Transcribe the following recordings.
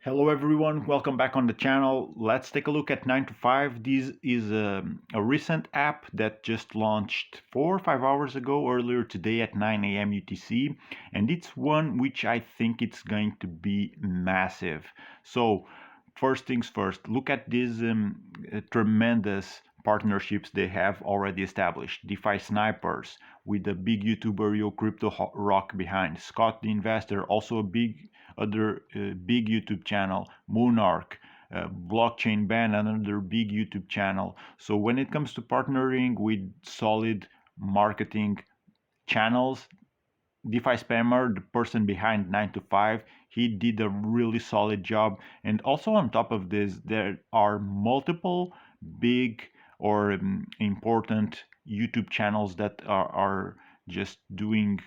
Hello everyone, welcome back on the channel. Let's take a look at Nine2Five. This is a recent app that just launched 4 or 5 hours ago, earlier today at 9 a.m. UTC, and it's one which I think it's going to be massive. So first things first, look at these tremendous partnerships they have already established. DeFi Snipers with the big YouTuber Yo Crypto Rock behind. Scott the Investor, also a big YouTube channel. Moonarch, Blockchain Ban, another big YouTube channel. So when it comes to partnering with solid marketing channels, DeFi Spammer, the person behind Nine2Five, he did a really solid job. And also on top of this, there are multiple big or important YouTube channels that are just doing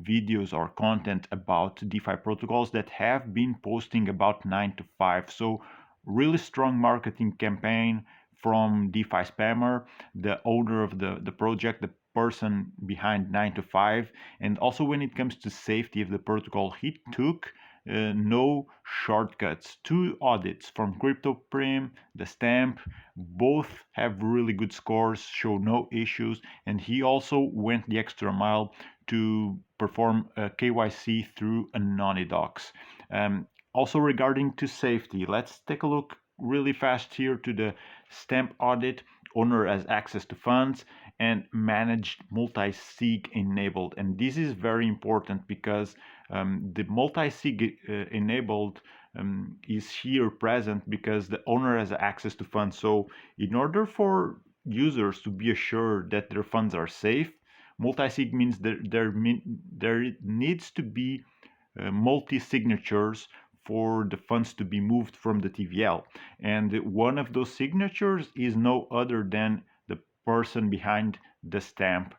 videos or content about DeFi protocols that have been posting about Nine2Five. So really strong marketing campaign from DeFi Spammer, the owner of the project, the person behind Nine2Five. And also when it comes to safety of the protocol, he took no shortcuts. 2 audits from CryptoPrim, the stamp, both have really good scores, show no issues, and he also went the extra mile to perform KYC through Anonydocs. Also regarding to safety, let's take a look really fast here to the stamp audit. Owner has access to funds and managed multi-sig enabled, and this is very important because the multi-sig enabled is here present because the owner has access to funds. So in order for users to be assured that their funds are safe, multi-sig means there needs to be multi-signatures for the funds to be moved from the TVL. And one of those signatures is no other than the person behind the stamp,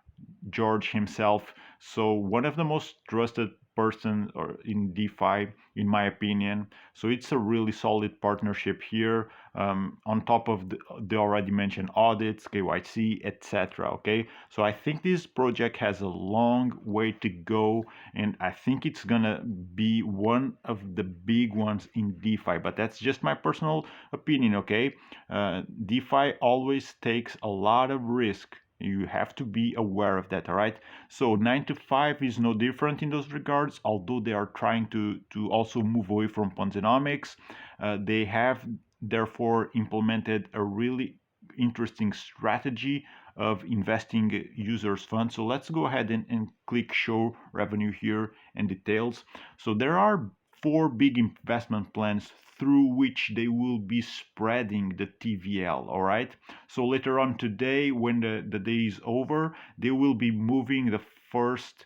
George himself. So one of the most trusted person or in DeFi, in my opinion. So it's a really solid partnership here, on top of the already mentioned audits, KYC, etc. Okay, so I think this project has a long way to go, and I think it's gonna be one of the big ones in DeFi. But that's just my personal opinion. Okay, DeFi always takes a lot of risk. You have to be aware of that, all right? So Nine2Five is no different in those regards, although they are trying to also move away from Ponzinomics. They have therefore implemented a really interesting strategy of investing users' funds. So let's go ahead and click show revenue here and details. So there are 4 big investment plans through which they will be spreading the TVL, all right? So later on today, when the day is over, they will be moving the first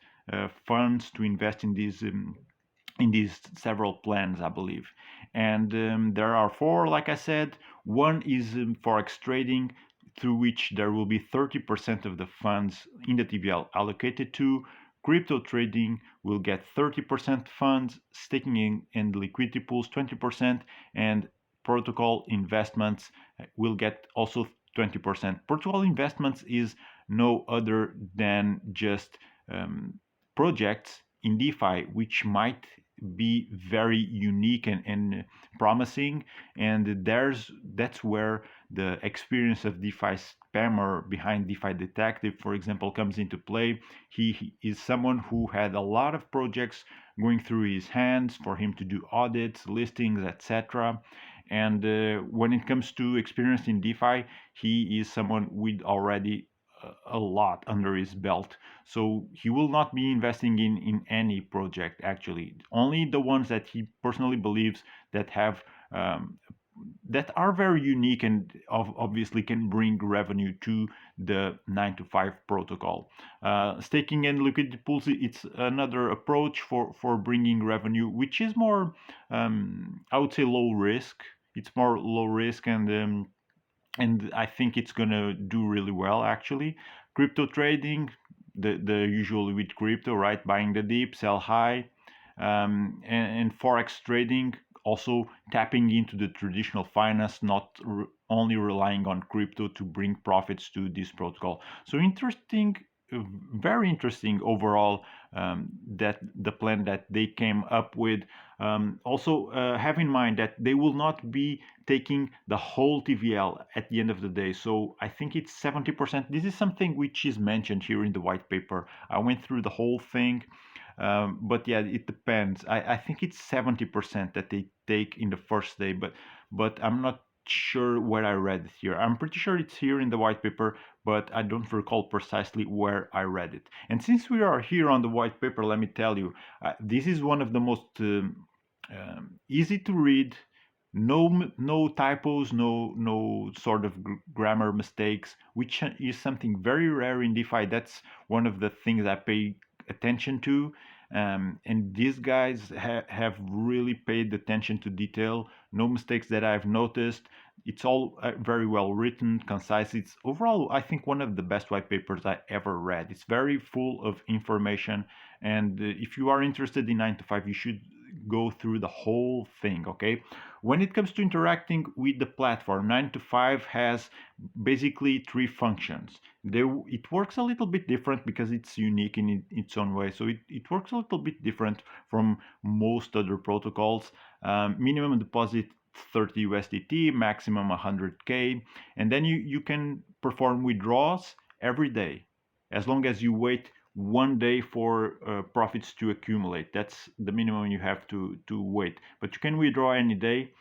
funds to invest in these several plans, I believe. And there are 4, like I said. One is forex trading, through which there will be 30% of the funds in the TVL allocated to. Crypto trading will get 30% funds, staking and liquidity pools 20%, and protocol investments will get also 20%. Protocol investments is no other than just projects in DeFi which might be very unique and promising, and that's where the experience of DeFi Spammer behind DeFi Detective, for example, comes into play. He is someone who had a lot of projects going through his hands for him to do audits, listings, etc. And when it comes to experience in DeFi, he is someone with already a lot under his belt. So he will not be investing in any project, actually. Only the ones that he personally believes that have that are very unique and obviously can bring revenue to the Nine2Five protocol. Staking and liquidity pools, it's another approach for bringing revenue, which is more, I would say, low risk. It's more low risk, and I think it's gonna do really well, actually. Crypto trading, the usual with crypto, right? Buying the dip, sell high, and forex trading, also tapping into the traditional finance, not only relying on crypto to bring profits to this protocol. So interesting very interesting overall, that the plan that they came up with. Also, have in mind that they will not be taking the whole TVL at the end of the day. So I think it's 70%. This is something which is mentioned here in the white paper. I went through the whole thing. But yeah, it depends. I think it's 70% that they take in the first day, but I'm not sure where I read it here. I'm pretty sure it's here in the white paper, but I don't recall precisely where I read it. And since we are here on the white paper, let me tell you, this is one of the most easy to read, no typos, no sort of grammar mistakes, which is something very rare in DeFi. That's one of the things I pay attention to. And these guys have really paid attention to detail. No mistakes that I've noticed. It's all very well written, concise. It's overall, I think, one of the best white papers I ever read. It's very full of information. And if you are interested in 9to5, you should go through the whole thing, okay? When it comes to interacting with the platform, 9to5 has basically three functions. It works a little bit different because it's unique in its own way. So it works a little bit different from most other protocols. Minimum deposit 30 USDT, maximum 100K, and then you can perform withdrawals every day, as long as you wait 1 day for profits to accumulate. That's the minimum you have to wait. But you can withdraw any day.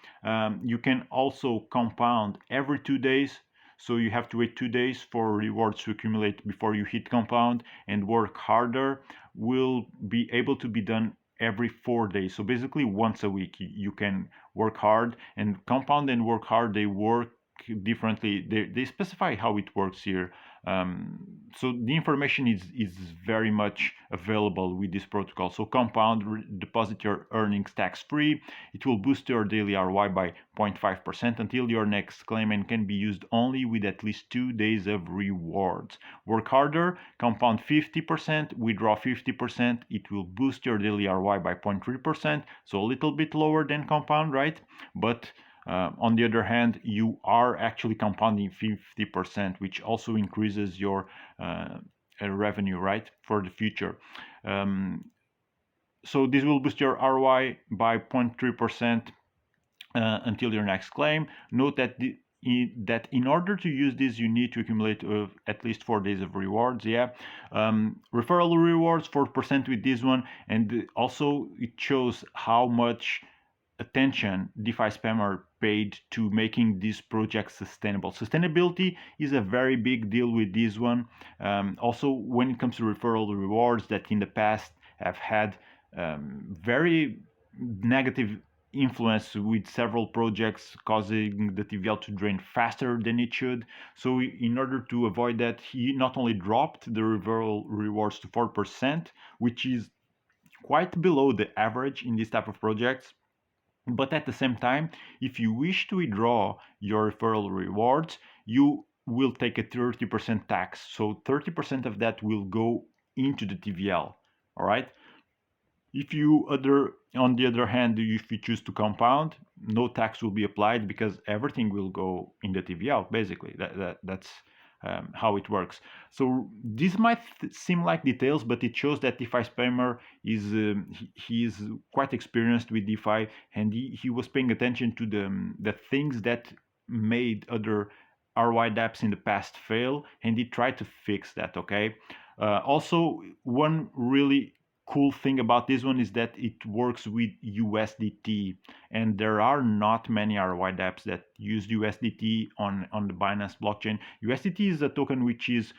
You can also compound every 2 days. So you have to wait 2 days for rewards to accumulate before you hit compound, and work harder will be able to be done every 4 days. So basically once a week you can work hard, and compound and work hard, they work differently. They specify how it works here. So the information is very much available with this protocol. So compound, deposit your earnings tax free. It will boost your daily ROI by 0.5% until your next claim, and can be used only with at least 2 days of rewards. Work harder, compound 50%, withdraw 50%. It will boost your daily ROI by 0.3%. So a little bit lower than compound, right? But on the other hand, you are actually compounding 50%, which also increases your revenue, right, for the future. So this will boost your ROI by 0.3% until your next claim. Note that that in order to use this, you need to accumulate at least 4 days of rewards. Yeah, referral rewards 4% with this one, and also it shows how much attention DeFi spammer paid to making this project sustainable. Sustainability is a very big deal with this one. Also, when it comes to referral rewards that in the past have had very negative influence with several projects, causing the TVL to drain faster than it should. So in order to avoid that, he not only dropped the referral rewards to 4%, which is quite below the average in this type of projects, but at the same time, if you wish to withdraw your referral rewards, you will take a 30% tax. So 30% of that will go into the TVL. All right. If you on the other hand, if you choose to compound, no tax will be applied because everything will go in the TVL. Basically, that's how it works. So this might seem like details, but it shows that DeFi Spammer is he is quite experienced with DeFi, and he was paying attention to the things that made other ROI dApps in the past fail, and he tried to fix that. Okay. Also, one really cool thing about this one is that it works with USDT, and there are not many ROI dApps that use USDT on the Binance blockchain. USDT is a token which is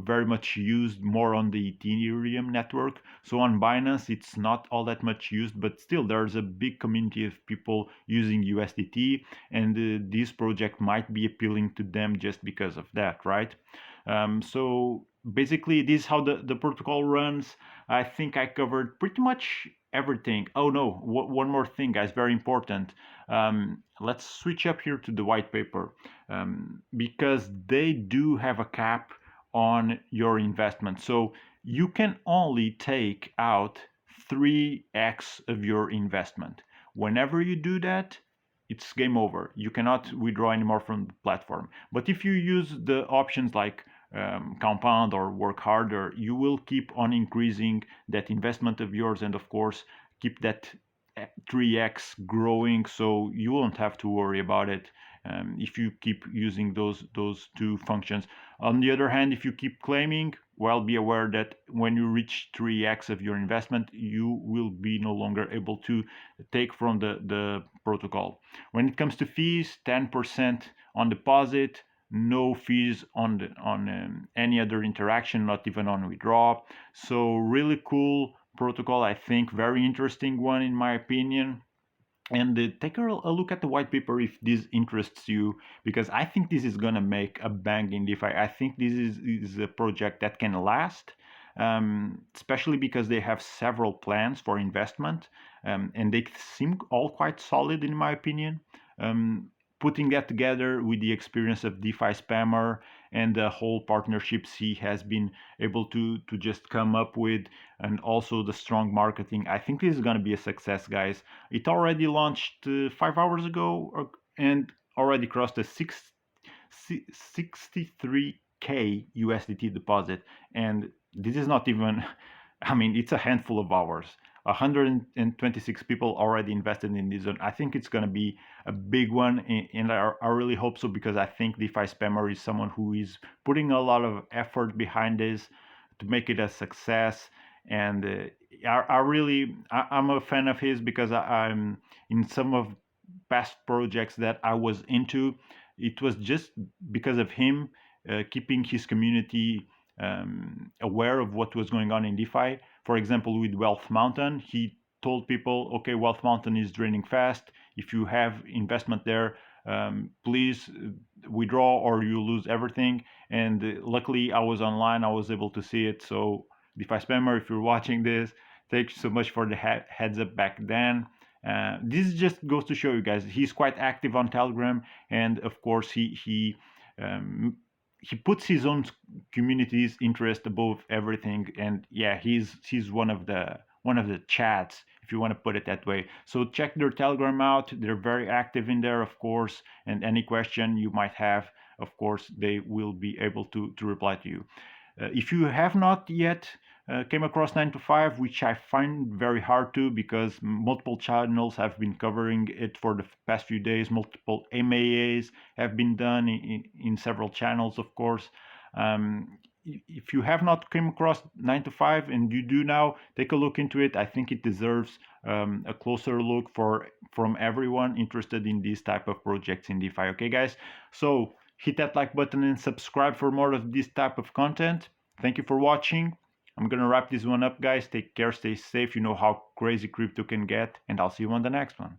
very much used more on the Ethereum network. So on Binance, it's not all that much used, but still there's a big community of people using USDT, and this project might be appealing to them just because of that, right? So basically, this is how the protocol runs. I think I covered pretty much everything. Oh no, one more thing, guys, very important. Let's switch up here to the white paper, because they do have a cap on your investment. So you can only take out 3x of your investment. Whenever you do that, it's game over. You cannot withdraw anymore from the platform. But if you use the options like compound or work harder, you will keep on increasing that investment of yours, and of course keep that 3x growing, so you won't have to worry about it if you keep using those two functions. On the other hand, if you keep claiming, well, be aware that when you reach 3x of your investment, you will be no longer able to take from the protocol. When it comes to fees, 10% on deposit, no fees on any other interaction, not even on withdraw. So really cool protocol, I think, very interesting one in my opinion. And take a look at the white paper if this interests you, because I think this is gonna make a bang in DeFi. I think this is a project that can last, especially because they have several plans for investment, and they seem all quite solid in my opinion. Um, Putting that together with the experience of DeFi Spammer and the whole partnerships he has been able to just come up with, and also the strong marketing, I think this is going to be a success, guys. It already launched 5 hours ago and already crossed the 63k USDT deposit. And this is not even, I mean, it's a handful of hours. 126 people already invested in this zone. I think it's going to be a big one, and I really hope so, because I think DeFi Spammer is someone who is putting a lot of effort behind this to make it a success. And I'm a fan of his, because I'm in some of past projects that I was into. It was just because of him keeping his community aware of what was going on in DeFi. For example, with Wealth Mountain, he told people, okay, Wealth Mountain is draining fast. If you have investment there, please withdraw or you lose everything. And luckily, I was online, I was able to see it. So, DeFi Spammer, if you're watching this, thank you so much for the heads up back then. This just goes to show you guys, he's quite active on Telegram, and of course um, he puts his own community's interest above everything. And yeah, he's one of the chats, if you want to put it that way. So check their Telegram out. They're very active in there, of course, and any question you might have, of course, they will be able to reply to you. If you have not yet came across 9to5, which I find very hard to, because multiple channels have been covering it for the past few days. Multiple MAAs have been done in several channels, of course. If you have not come across 9to5 and you do now, take a look into it. I think it deserves a closer look from everyone interested in these type of projects in DeFi. Okay, guys? So hit that like button and subscribe for more of this type of content. Thank you for watching. I'm gonna wrap this one up, guys. Take care, stay safe. You know how crazy crypto can get, and I'll see you on the next one.